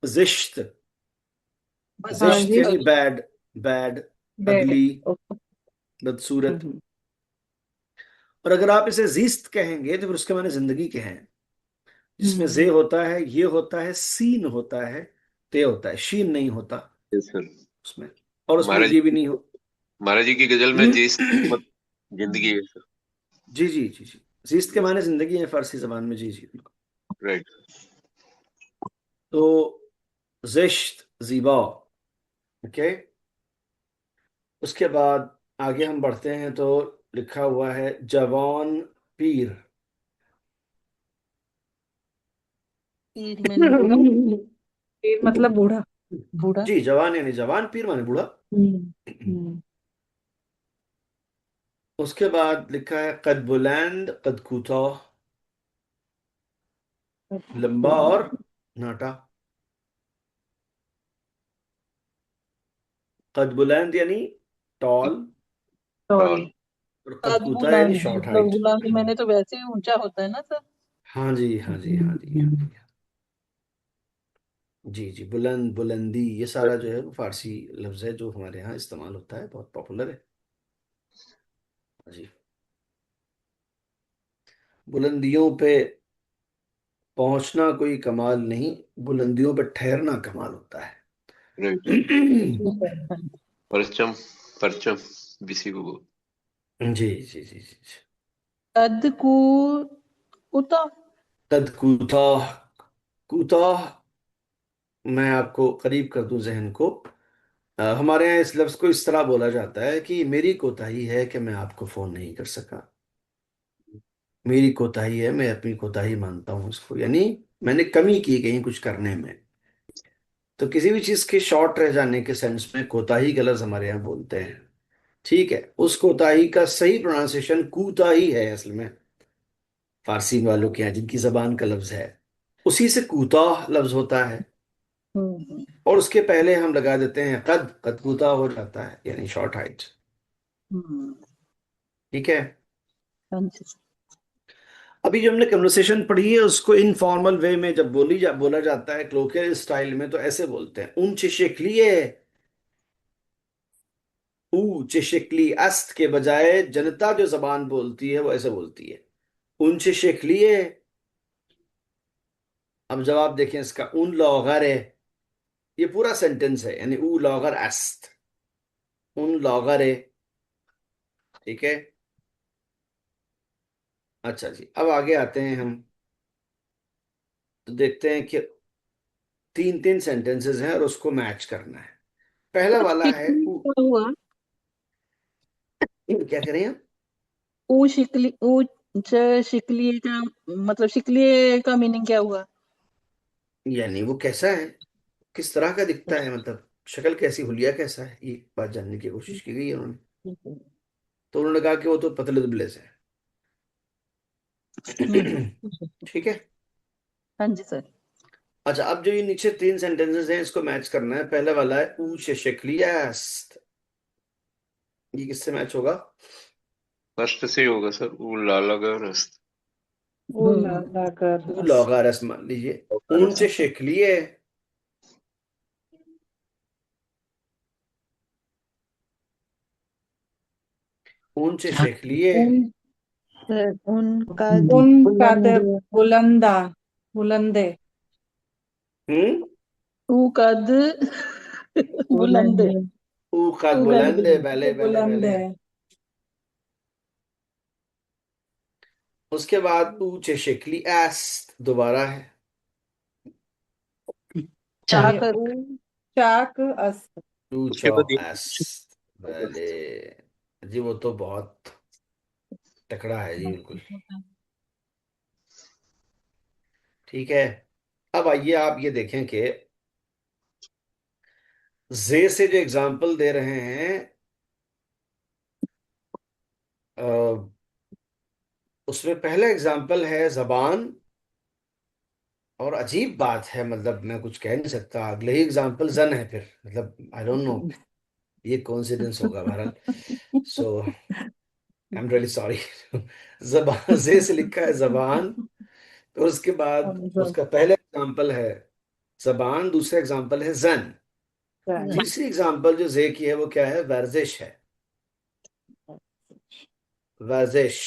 जिश्त, हाँ जिश्त जिस्त, यानी बैड, बैड, बैड। अगली, ओके। बदसूरत। और अगर आप इसे जिस्त कहेंगे तो फिर उसके माने जिंदगी के हैं, जिसमें जे होता है, ये होता है, सीन होता है, ते होता है, शीन नहीं होता यस सर। उसमें, और उसमें महाराज ये भी नहीं हो। महाराज जी की गजल में जिस मत जिंदगी है सर। जी जी जी जी, जिस्त के माने जिंदगी है फारसी जबान में, जी जी बिल्कुल। राइट। तो जिश्त, जीबा, ओके। उसके बाद आगे हम बढ़ते हैं तो लिखा हुआ है जवान पीर। पीर मैंने बूढ़ा। फिर मतलब बूढ़ा। बूढ़ा। जी, जवान यानी जवान, पीर माने बूढ़ा। हम्म। उसके बाद लिखा है कद बुलंद कद कोताह, लंबा और नाटा। कद बुलंद यानी टॉल, टॉल। और कद कद कोताह यानी बुलंद शॉर्ट मतलब हाइट। बुलंद मैंने तो वैसे ही ऊंचा होता है ना सर। हाँ जी हाँ जी हाँ जी हाँ जी। जी जी, बुलंद, बुलंदी, ये सारा जो है वो फारसी लफ्ज है जो हमारे यहाँ इस्तेमाल होता है, बहुत पॉपुलर है जी। बुलंदियों पे पहुंचना कोई कमाल नहीं, बुलंदियों पे ठहरना कमाल होता है। राइट। परचम परचम किसी को बोल। जी जी जी जी जी। कद कू कुता। कद कूता, कूता, मैं आपको करीब कर दूं जहन को, हमारे यहाँ इस लफ्ज को इस तरह बोला जाता है कि मेरी कोताही है कि मैं आपको फोन नहीं कर सका, मेरी कोताही है, मैं अपनी कोताही मानता हूँ इसको, यानी मैंने कमी की कहीं कुछ करने में। तो किसी भी चीज के शॉर्ट रह जाने के सेंस में कोताही का लफ्ज हमारे यहाँ बोलते हैं। ठीक है, उस कोताही का सही प्रोनाउंसिएशन कूताही है असल में, फारसी वालों के यहाँ जिनकी जबान का लफ्ज है, उसी से कूता लफ्ज होता है। हम्म। और उसके पहले हम लगा देते हैं कद, कद कूता हो जाता है यानी शॉर्ट हाइट। हम्म। ठीक है। हाँ जी। अभी जो हमने कन्वर्सेशन पढ़ी है उसको इनफॉर्मल वे में जब बोला जाता है क्लोकियल स्टाइल में, तो ऐसे बोलते हैं ऊंचे शिकलिए, ऊंचे शिकली, अस्त के बजाय जनता जो जबान बोलती है वो ऐसे बोलती है ऊंचे शिकलिए। अब जवाब देखें इसका, उन लॉगर है, ये पूरा सेंटेंस है, यानी ऊ लॉगर अस्त, उन लॉगर है। ठीक है। अच्छा जी, अब आगे आते हैं हम, तो देखते हैं कि तीन तीन सेंटेंसेस हैं और उसको मैच करना है। पहला वाला है शिकली क्या हुआ? क्या करें हम? ऊ शिकली ऊंच शिकली का मतलब शिकली का मीनिंग क्या हुआ? यानी वो कैसा है, किस तरह का दिखता है, मतलब शक्ल कैसी, हुलिया कैसा है, ये बात जानने की कोशिश की गई है उन्होंने। तो उन्होंने कहा कि वो तो पतले दुबले से हम्म। है। ठीक है। हाँ जी सर। अच्छा, अब जो ये नीचे तीन सेंटेंसेस हैं इसको मैच करना है। पहला वाला है ऊंच शक्लियास्त, ये किससे मैच होगा? फर्स्ट से ही होगा सर। वो लालागरस्त। वो लगा कर ऊ लॉगा रस मान लीजिए, ऊंच शक्लिय, ऊंच शक्लिय। उन सर उनका उन कद बुलंद बुलंदा, बुलंदे। हम्म। ऊ कद बुलंद ऊ कद ऊ कद बुलंद, बुलंद। पहले पहले बुलंद पहले। है। उसके बाद ऊंच शक्ली एस्त दोबारा है। चाक ये ऊ चाक अस। उसके ऊंचो बाद ये एस्त, पहले। जी वो तो बहुत तकड़ा है जी, बिल्कुल। ठीक है। अब आइए आप ये देखें कि जे से जो एग्जाम्पल दे रहे हैं, अ, उसमें पहला एग्जाम्पल है जबान, और अजीब बात है, मतलब मैं कुछ कह नहीं सकता, अगले ही एग्जाम्पल जन है फिर, मतलब आई डोंट नो ये कोइंसिडेंस होगा बहरहाल। सो आई एम रियली सॉरी। जबान, जे से लिखा है जबान, तो उसके बाद उसका पहला एग्जाम्पल है जबान, दूसरा एग्जाम्पल है जन, तीसरी एग्जाम्पल जो जे की है वो क्या है? वर्जिश है, वर्जिश।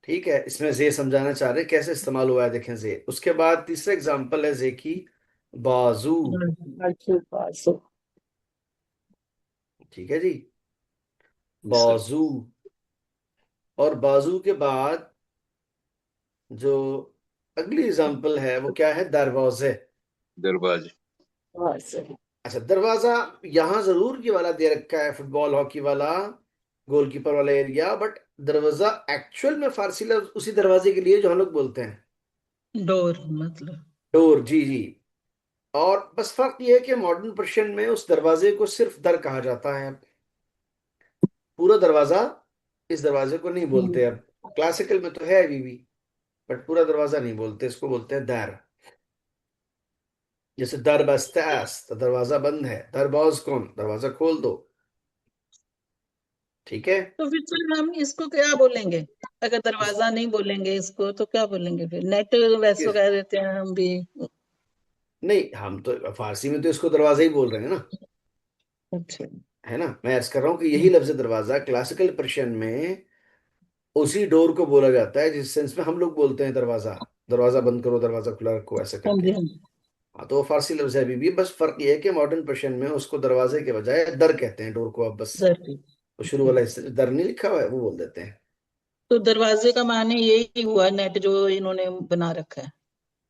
ठीक है, इसमें जे समझाना चाह रहे हैं कैसे इस्तेमाल हुआ है, देखें जे। उसके बाद तीसरा एग्जाम्पल है जे की बाजू। ठीक है जी, Yes, sir. बाजू। और बाजू के बाद जो अगली एग्जाम्पल है वो क्या है? दरवाजे। दरवाजे। अच्छा, दरवाजा यहां जरूर ये वाला दे रखा है, फुटबॉल हॉकी वाला, गोलकीपर वाला एरिया, बट दरवाजा एक्चुअल में फारसी लफ्ज उसी दरवाजे के लिए जो हम लोग बोलते हैं डोर मतलब। डोर। जी जी। और बस फर्क ये है कि मॉडर्न पर्शियन में उस दरवाजे को सिर्फ दर कहा जाता है, पूरा दरवाजा इस दरवाजे को नहीं बोलते अब। क्लासिकल में तो है अभी भी, बट पूरा दरवाजा नहीं बोलते, इसको बोलते हैं दर। जैसे दर बस्तास, तो दरवाजा बंद है, दरबाज कौन, दरवाजा खोल दो। ठीक है। तो फिर सर हम इसको क्या बोलेंगे? अगर दरवाजा नहीं बोलेंगे इसको तो क्या बोलेंगे फिर? नेट वैसे इस, कह देते हैं हम भी। नहीं, हम तो फारसी में तो इसको दरवाजा ही बोल रहे हैं ना, अच्छा। है ना। मैं अर्ज कर रहा हूँ कि यही लफ्ज दरवाजा क्लासिकल पर्शियन में उसी डोर को बोला जाता है जिस सेंस में हम लोग बोलते हैं दरवाजा, दरवाजा बंद करो, दरवाजा खुला रखो, ऐसे हाँ करके। जी, हाँ जी। हाँ, तो वो फारसी लफ्ज है अभी भी, बस फर्क ये है कि मॉडर्न पर्शियन में उसको दरवाजे के बजाय दर कहते हैं डोर को अब, बस दर की। वो शुरू वाला हिस्सा दर नहीं लिखा हुआ है वो बोल देते हैं। तो दरवाजे का माने यही हुआ नेट जो इन्होंने बना रखा है।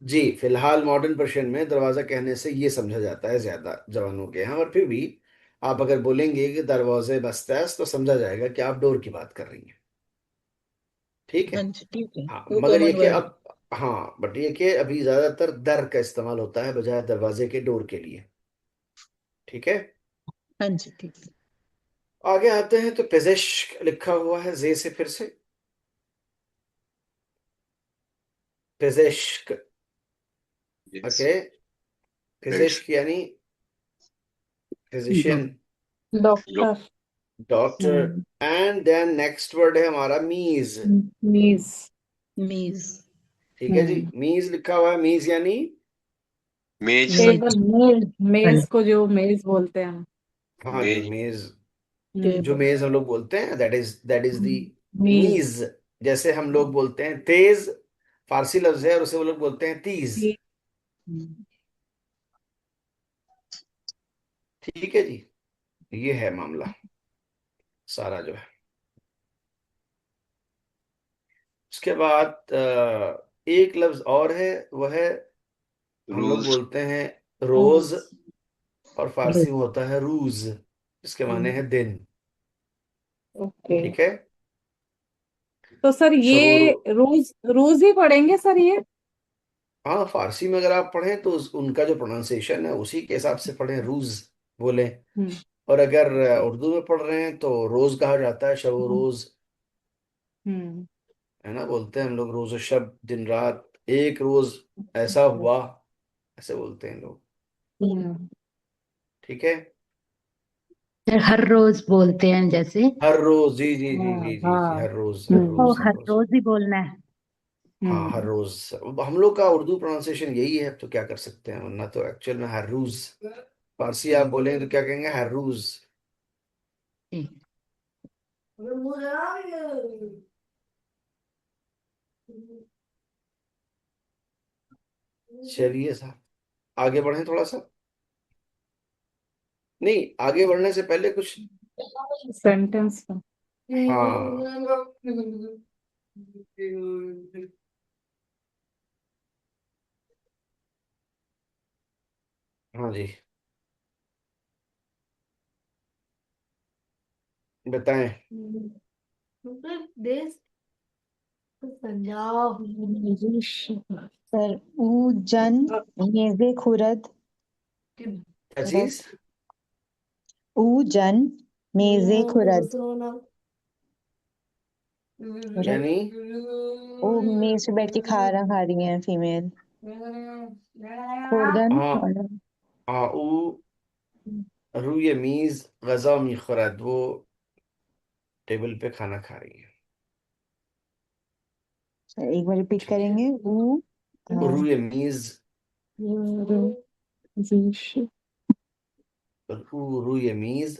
जी, फिलहाल मॉडर्न पर्शियन में दरवाजा कहने से ये समझा जाता है ज्यादा जवानों के यहाँ, और फिर भी आप अगर बोलेंगे कि दरवाजे बस्तास तो समझा जाएगा कि आप डोर की बात कर रही हैं। ठीक है। हाँ जी, ठीक है, हाँ, वो मगर ये कॉमन कि वर्ड। अब, हाँ, बट ये कि अभी ज्यादातर दर का इस्तेमाल होता है बजाय दरवाजे के, डोर के लिए। ठीक है। हाँ जी, ठीक है। आगे आते हैं तो पेजिश लिखा हुआ है जे से, फिर से पेजिश। Yes. ओके, पेजिश यानी physician, Look, doctor. Doctor. And then next word है हमारा मीज। मीज। मीज। ठीक है जी, मीज लिखा हुआ है, मीज यानी मेज। मेज। टेबल, मेज, मेज को जो मेज बोलते हैं। हाँ जी, मेज। मेज। जो टेबल। मेज हम लोग बोलते हैं दैट इज दी मीज। मीज। जैसे हम लोग बोलते हैं तेज, फारसी लफ्ज है और उसे वो लोग बोलते हैं तीज। ठीक है जी, ये है मामला सारा जो है। उसके बाद एक लफ्ज और है, वह है, हम लोग रूज। बोलते हैं रोज, और फारसी में होता है रूज, इसके माने हैं दिन। ओके। ठीक है। तो सर शहुर, ये रोज रोज ही पढ़ेंगे सर ये? हाँ, फारसी में अगर आप पढ़ें तो उनका जो प्रोनाउंसिएशन है उसी के हिसाब से पढ़ें, रूज बोलें। हम्म। और अगर उर्दू में पढ़ रहे हैं तो रोज कहा जाता है, शब रोज, हम्म। है ना, बोलते हैं हम लोग रोज शब, दिन रात, एक रोज ऐसा हुआ, ऐसे बोलते हैं लोग। हम्म। ठीक है। सर हर रोज बोलते हैं जैसे। हर रोज, जी जी जी हाँ जी जी जी, हाँ। हर रोज, हर हम्म। ओ रोज, हर हर रोज। रोज ही बोलना है। हाँ, हर हम्म। रोज। अब हम लोग का उर्दू प्रोनाउंसिएशन यही है, तो क्या कर सकते हैं, वरना तो एक्चुअल में हर रोज। फारसी आप बोलेंगे तो क्या कहेंगे? हर रोज। ठीक। चलिए साहब, आगे बढ़े थोड़ा सा। नहीं, आगे बढ़ने से पहले कुछ, सेंटेंस का। हाँ, हाँ जी, बताएं। देश पंजाब। सर जन मेज़े खुरद। क्या चीज? जन मेज़े खुरद। यानी ओ मेज पे बैठ के खाना खा रही हैं फीमेल। खुर्दन। हाँ, हाँ, रूय मीज गजा मी खुरद, वो टेबल पे खाना खा रही है। एक बार रिपीट ठीक है। करेंगे। ऊ रूए मीज, ज़िश रूए मीज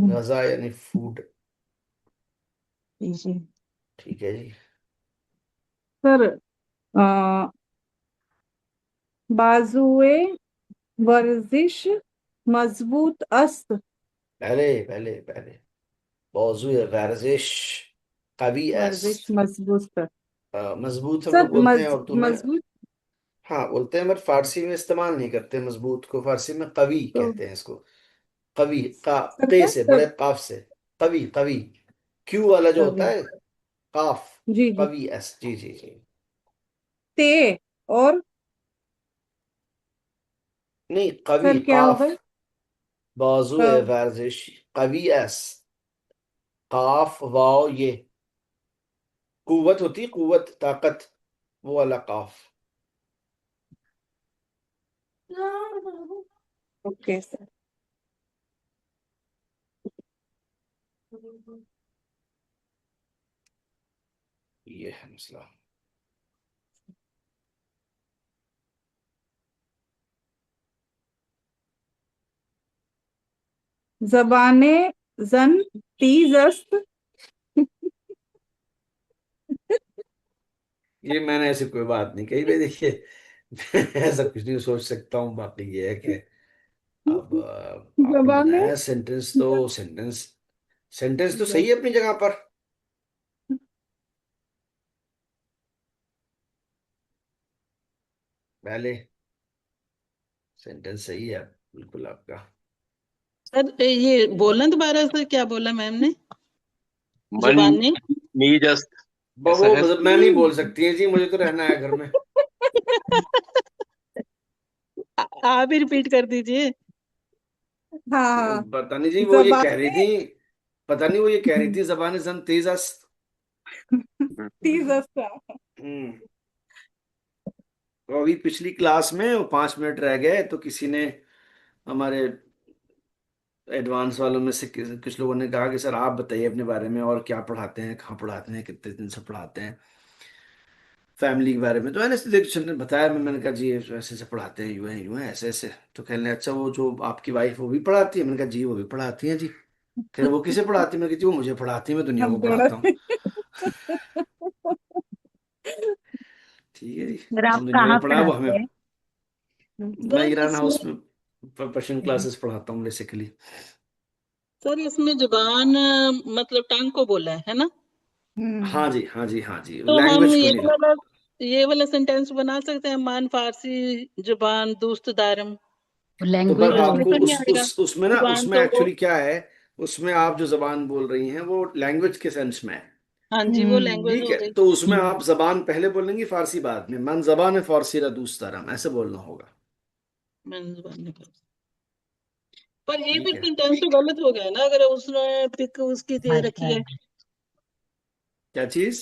गजा यानी फूड। जी। ठीक है जी। सर बाजुए वर्जिश मजबूत अस्त। पहले पहले पहले बाजू वर्जिश कवी वर्जिश est। मजबूत। मजबूत हम सर लोग बोलते हैं उर्दू में। मजबूत हाँ बोलते हैं, बट फारसी में इस्तेमाल नहीं करते मजबूत को। फारसी में कवी तो कहते हैं इसको। कवी का सर के क्या से, सर? बड़े काफ से। कवी कवी, क्यू वाला जो होता कवि। है, काफ। जी जी। कवी एस, जी जी जी। ते और नहीं, कवी सर क्या काफ। होगा? बाजू हाँ। वर्जिश कवी एस, काफ वाव ये। कुव्वत होती है, कुव्वत ताकत, वो वाला काफ। Okay sir. ये है मसला। जबाने जन तीज अस्त। ये मैंने ऐसी कोई बात नहीं कही भाई, देखिए। मैं ऐसा कुछ नहीं सोच सकता हूँ, बाकी ये है कि अब आपने जबाने बनाया सेंटेंस, तो सेंटेंस, सेंटेंस तो सही है अपनी जगह पर। पहले सेंटेंस सही है बिल्कुल आपका। सर ये बोलना दोबारा से, क्या बोला मैम ने? मन जुबानी। नीजस्त, ऐसा वो है। मतलब मैं नहीं बोल सकती है जी, मुझे तो रहना है घर में। आप ही रिपीट कर दीजिए। हाँ। पता नहीं जी, वो ये कह रही जबाने थी, पता नहीं वो ये कह रही थी जबान जन तेज अस्त। तीज अस्त। हम्म। तो अभी पिछली क्लास में वो 5 मिनट रह गए, तो किसी ने, हमारे एडवांस वालों में से कुछ लोगों ने कहा कि सर आप बताइए अपने बारे में, और क्या पढ़ाते हैं, कहाँ पढ़ाते हैं, कितने दिन से पढ़ाते हैं, फैमिली के बारे में। तो मैंने कुछ ने बताया, मैंने कहा जी ऐसे ऐसे पढ़ाते हैं, यूं है ऐसे ऐसे। तो कहने लगे, अच्छा वो जो आपकी वाइफ वो भी पढ़ाती है? मैंने कहा जी वो भी पढ़ाती है जी। कह रहे वो किसे पढ़ाती है? मैंने कहा जी वो मुझे पढ़ाती है, मैं दुनिया हम को थोड़ा पढ़ाता हूँ। ठीक है जी। सर आप हम दुनिया कहाँ को पढ़ा, वो हमें। पढ़ाते हैं? मैं सर ईरान इसमें हाउस में पर्शियन क्लासेस पढ़ाता हूँ बेसिकली। सर इसमें जुबान मतलब टांग को बोला है ना? हाँ जी हाँ जी हाँ जी, तो हम लैंग्वेज को नहीं। ये वाला सेंटेंस बना सकते हैं, मान फारसी जुबान दोस्त दारम। तो तो पर लैंग्वेज इसमें आपको तो नहीं आएगा उसमें ना, जुबान उसमें तो वो। एक्चुअली क्या है, उसमें आप जो जबान बोल रही हैं वो लैंग्वेज के सेंस में है। हाँ जी, वो लैंग्वेज ठीक हो है, गई। तो उसमें आप जबान पहले बोलेंगी, फारसी बाद में। मन जबान फारसी रा दूस्त दारम, ऐसे बोलना होगा। मैंने जुबान नहीं कहा। पर ये ठीक फिर है। सेंटेंस तो गलत हो गया ना, अगर उसने पिक उसकी दे रखी है। क्या चीज?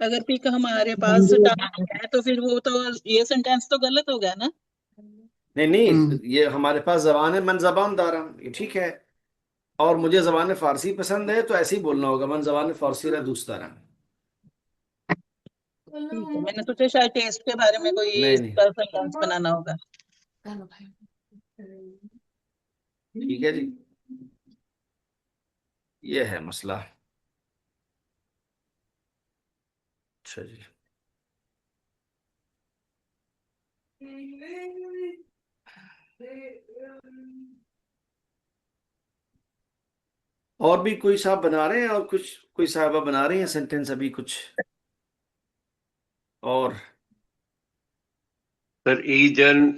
अगर पिक हमारे पास टांग है तो फिर वो तो, ये सेंटेंस तो गलत हो गया ना। नहीं नहीं, ये हमारे पास जबान है मन जबान दारम, ये ठीक है। और मुझे जबान फारसी पसंद है, तो ऐसे ही बोलना होगा, मन जबान फारसी रा दूस्त दारम। ठीक है, मैंने सोचा शायद टेस्ट के बारे में कोई नहीं नहीं, इसका सेंटेंस बनाना होगा। ठीक है जी। ये है मसला। अच्छा जी। और भी कोई साहब बना रहे हैं, और कुछ कोई साहबा बना रही हैं सेंटेंस अभी कुछ? और सर ईजन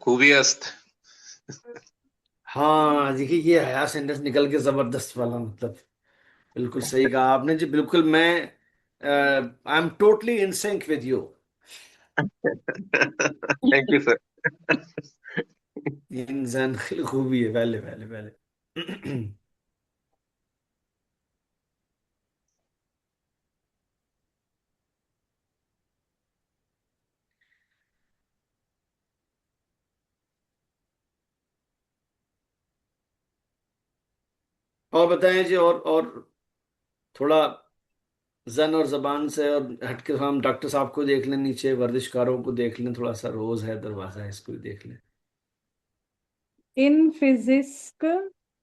खूबी अस्त। हाँ देखिए, ये हया सेंटेंस निकल के जबरदस्त वाला, मतलब बिल्कुल सही कहा आपने जी, बिल्कुल। मैं I am totally in sync with you. Thank you sir. इंसान की खूबी है, पहले पहले पहले। और बताएं जी, और थोड़ा जन और जबान से और हटके हम डॉक्टर साहब को देख लें, नीचे वर्जिशकारों को देख लें, थोड़ा सा रोज है, दरवाजा है, इसको भी देख लें। इन फिजिक्स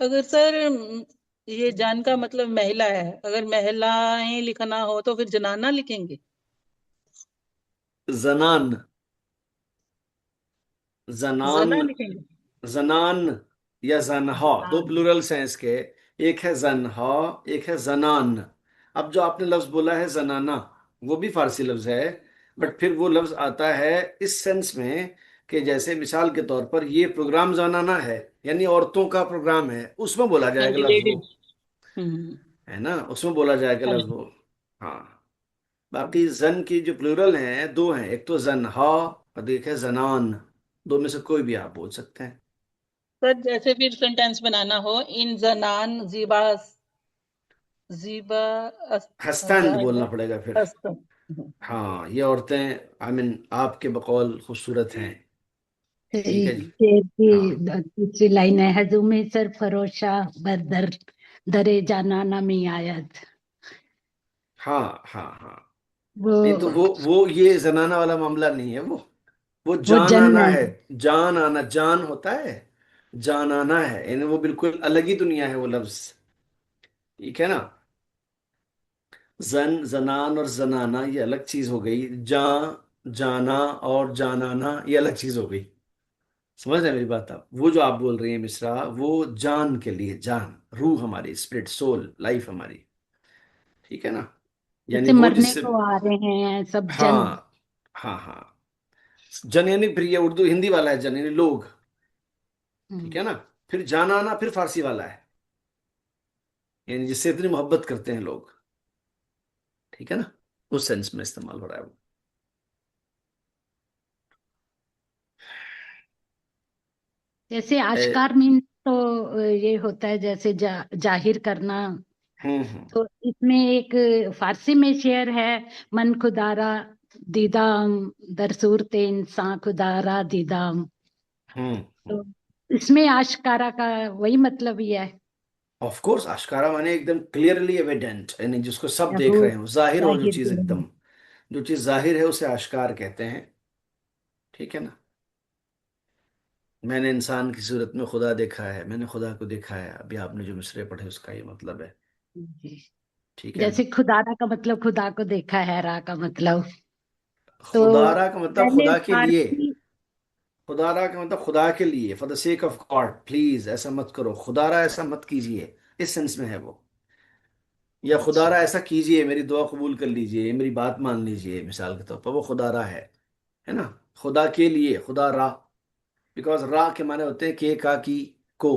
अगर सर ये जान का मतलब महिला है, अगर महिलाएं लिखना हो तो फिर जनाना लिखेंगे। जनान, जनान, जना लिखेंगे। जनान या जनहा, दो जनान। प्लूरल्स हैं इसके। एक है जनहा, एक है जनान। अब जो आपने लफ्ज बोला है जनाना, वो भी फारसी लफ्ज है, बट फिर वो लफ्ज आता है इस सेंस में कि जैसे मिसाल के तौर पर ये प्रोग्राम जनाना है, यानी औरतों का प्रोग्राम है, उसमें बोला हाँ जाएगा जी, लफ्ज वो, लेडीज। हम्म। है ना, उसमें बोला जाएगा हाँ लफ्ज जी। वो। हाँ। बाकी जन की जो प्लूरल हैं दो हैं, एक तो जनहा और एक है जनान। दो में से कोई भी आप बोल सकते हैं। सर जैसे फिर सेंटेंस बनाना हो, इन जनान जीबा, जीबा हस्तैन जाहिबा बोलना पड़ेगा फिर। हस्तन। हाँ, ये औरतें, आई मीन आपके बकौल खूबसूरत हैं। ठीक है जी। शेर की हाँ दूसरी लाइन है, हजूमे सरफरोशा बदर दरे जानाना में आयत। हाँ हाँ हाँ। वो नहीं तो वो ये जनाना वाला मामला नहीं है वो वो जान जन आना है। है। जान आना, जान होता है, जान आना है, यानी वो बिल्कुल अलग ही दुनिया है वो लफ्ज। ठीक है ना। जन, जनान और जनाना ये अलग चीज हो गई। जाना और जानाना ये अलग चीज हो गई। समझ रहे हैं मेरी बात आप? वो जो आप बोल रही हैं मिश्रा, वो जान के लिए, जान, रूह हमारी, स्पिरिट, सोल, लाइफ हमारी। ठीक है ना। यानी जैसे वो मरने जिससे, को आ रहे हैं सब जन। हाँ हाँ हाँ। जन यानी फिर ये उर्दू हिंदी वाला है, जन यानी लोग। ठीक हम्म। है ना। फिर जान आना फिर फारसी वाला है, यानी जिससे इतनी मोहब्बत करते हैं लोग। ठीक है ना। उस सेंस में इस्तेमाल हो रहा है वो। जैसे ए, आश्कार मीन तो ये होता है जैसे जाहिर करना। हम्म। तो इसमें एक फारसी में शेर है, मन खुदारा दीदाम दर सूरत इंसान खुदारा दीदाम। हम्म। तो इसमें आशकारा का वही मतलब ही है। ऑफ कोर्स, आश्कारा माने एकदम क्लियरली एविडेंट, यानी जिसको सब देख वो रहे हो, जाहिर हो जो जाहिर चीज करना। एकदम, जो चीज जाहिर है उसे आश्कार कहते हैं। ठीक है ना। मैंने इंसान की सूरत में खुदा देखा है, मैंने खुदा को देखा है, अभी आपने जो मिसरे पढ़े उसका ये मतलब है। जी। ठीक है ना। जैसे खुदारा का मतलब खुदा को देखा है, रा का मतलब। तो खुदारा का मतलब पहले खुदा के लिए। फारसी। खुदारा का मतलब खुदा के लिए, for the sake of God, please ऐसा मत करो, खुदारा ऐसा मत कीजिए, इस सेंस में है वो। या अच्छा। खुदारा ऐसा कीजिए, मेरी दुआ कबूल कर लीजिए, मेरी बात मान लीजिए, मिसाल के तौर पर वो खुदारा है ना। खुदा के लिए, खुदा रा, बिकॉज रा के माने होते हैं के, का, की, को।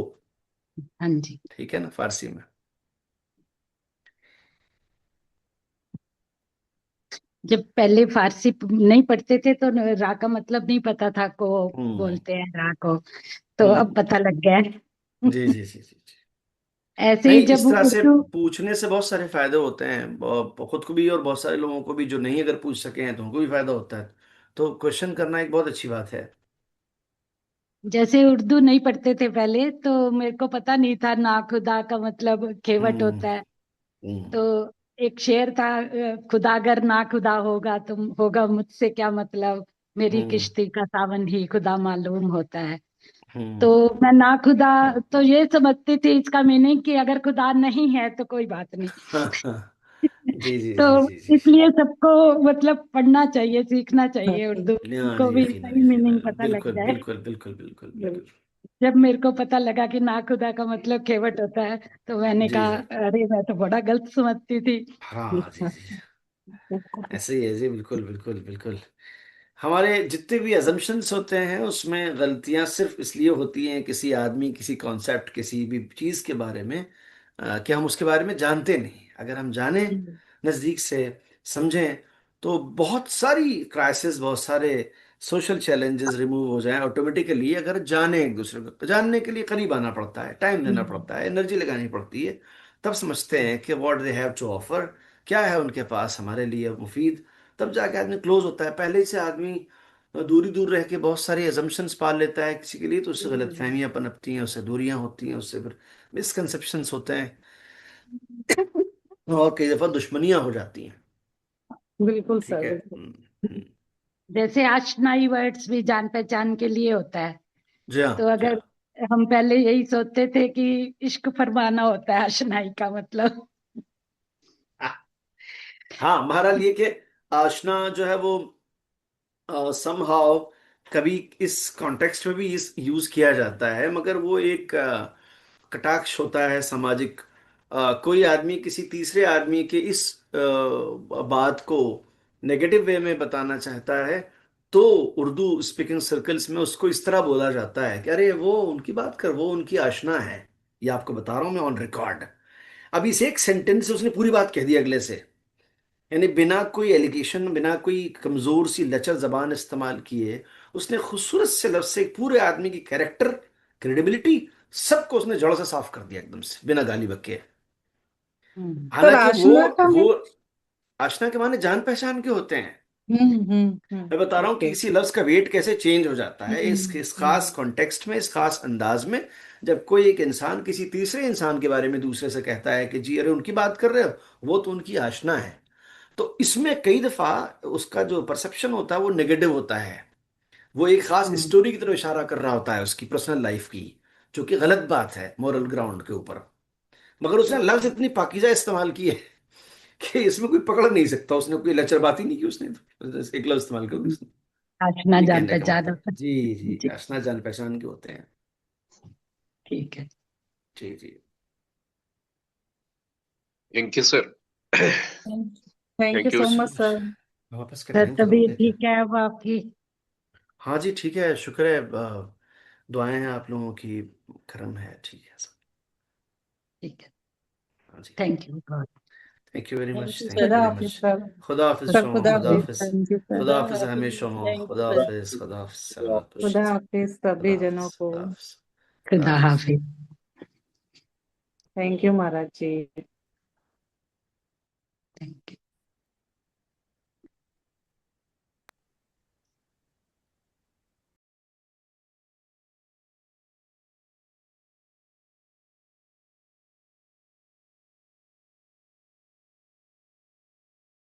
हाँ जी। ठीक है ना, फारसी में। जब पहले फारसी नहीं पढ़ते थे तो रा का मतलब नहीं पता था, को हम्म बोलते हैं रा को। तो अब हम्म। पता लग गया है। जी जी जी जी जी। ऐसे नहीं, ही जब इस तरह से उर्दू। पूछने से बहुत सारे फायदे होते हैं, खुद को भी और बहुत सारे लोगों को भी, जो नहीं अगर पूछ सके हैं तो उनको भी फायदा होता है। तो क्वेश्चन करना एक बहुत अच्छी बात है। जैसे उर्दू नहीं पढ़ते थे पहले तो मेरे को पता नहीं था ना खुदा का मतलब खेवट हम्म होता है। हम्म तो एक शेर था, खुदा अगर ना खुदा होगा तो होगा मुझसे क्या मतलब, मेरी हम्म किश्ती का सावन ही खुदा मालूम होता है। तो हम्म। मैं ना खुदा, तो ये समझती थी इसका मीनिंग कि अगर खुदा नहीं है तो कोई बात नहीं। जी जी तो जी जी जी। इसलिए सबको मतलब पढ़ना चाहिए, सीखना चाहिए उर्दू, हाँ को जी, भी यकीनन सही मीनिंग यकीनन, पता लग बिल्कुल जाए। बिल्कुल बिल्कुल बिल्कुल बिल्कुल। जब मेरे को पता लगा कि ना खुदा का मतलब खेवट होता है तो मैंने जी कहा जी। अरे मैं तो बड़ा गलत समझती थी। हाँ जी जी। ऐसे ही है जी, बिल्कुल बिल्कुल बिल्कुल। हमारे जितने भी अजम्पशंस होते हैं उसमें गलतियां सिर्फ इसलिए होती हैं, किसी आदमी, किसी कॉन्सेप्ट, किसी भी चीज के बारे में, कि हम उसके बारे में जानते नहीं। अगर हम जानें, नजदीक से समझें, तो बहुत सारी क्राइसिस, बहुत सारे सोशल चैलेंजेस रिमूव हो जाएं ऑटोमेटिकली अगर जाने एक दूसरे को। जानने के लिए करीब आना पड़ता है, टाइम देना पड़ता है, एनर्जी लगानी पड़ती है, तब समझते हैं कि what they have to offer, क्या है उनके पास हमारे लिए मुफीद। तब जाके आदमी क्लोज होता है। पहले से आदमी दूरी दूर रह के बहुत सारी अजम्पशंस पाल लेता है किसी के लिए, तो उससे गलत फहमियां पनपती हैं, उससे दूरियां होती हैं, उससे फिर मिसकंसेप्शंस होते हैं और कई दफा दुश्मनियां हो जाती हैं। बिल्कुल ठीक सर, है। बिल्कुल। हम्म। जैसे आशनाई वर्ड्स भी जान पहचान के लिए होता है। जी हाँ, तो जी अगर हाँ। हम पहले यही सोचते थे कि इश्क फरमाना होता है आशनाई का मतलब। हाँ, बहरहाल ये कि आशना जो है वो समहाउ कभी इस कॉन्टेक्स्ट में भी इस यूज किया जाता है, मगर वो एक कटाक्ष होता है सामाजिक। कोई आदमी किसी तीसरे आदमी के इस बात को नेगेटिव वे में बताना चाहता है, तो उर्दू स्पीकिंग सर्कल्स में उसको इस तरह बोला जाता है कि अरे वो उनकी बात कर, वो उनकी आशना है। ये आपको बता रहा हूं मैं ऑन रिकॉर्ड। अब इस एक सेंटेंस से उसने पूरी बात कह दी अगले से, यानी बिना कोई एलिगेशन, बिना कोई कमजोर सी लचर जबान इस्तेमाल किए उसने खूबसूरत से लफ्ज से एक पूरे आदमी की कैरेक्टर, क्रेडिबिलिटी, सबको उसने जड़ से साफ कर दिया एकदम से, बिना गाली बके। सर हालांकि आशना का वो आशना के माने जान पहचान के होते हैं। मैं बता रहा हूं कि ओके। किसी लफ्ज का वेट कैसे चेंज हो जाता है इस खास कॉन्टेक्स्ट में, इस खास अंदाज में, जब कोई एक इंसान किसी तीसरे इंसान के बारे में दूसरे से कहता है कि जी अरे उनकी बात कर रहे हो, वो तो उनकी आशना है। तो इसमें कई दफा उसका जो परसेप्शन होता है वो नेगेटिव होता है। वो एक खास स्टोरी की तरफ इशारा कर रहा होता है उसकी पर्सनल लाइफ की, जो कि गलत बात है मोरल ग्राउंड के ऊपर। मगर उसने लफ्ज इतनी पाकीज़ा इस्तेमाल की है कि इसमें कोई पकड़ नहीं सकता। उसने कोई लचर बात ही नहीं की, उसने तो एक लफ्ज इस्तेमाल कर उसने। आशना ये जान कहने का पहचान मतलब होता जी है। जी, जी, आशना जान पहचान के होते हैं। ठीक है। जी जी। Thank you sir. Thank you thank you. So much sir. वापस के सर थैंक यू तो हो तबीयत गया क्या? ठीक है अब आपकी? हाँ जी ठीक है, शुक्र है। दुआएं हैं आप लोगों की, करम है, ठीक है सब। ठीक है। हाँ जी। Thank you. Thank you very thank much, you thank sir. You खुदा वेरी हाफिज मच। सर। खुदा हाफिज सर शोमा, खुदा खुदा हाफिज। हाफिज। Thank you sir. खुदा खुदा हाफिज हमें हाफिज। शोमा, थैंक खुदा यू सर। हाफिज, खुदा हाफिज, सलामत खुदा बख्शिश। हाफिज खुदा सभी जनों हाफिज, को। खुदा हाफिज, खुदा खुदा हाफिज। हाफिज। Thank you Maharaj ji. Thank you.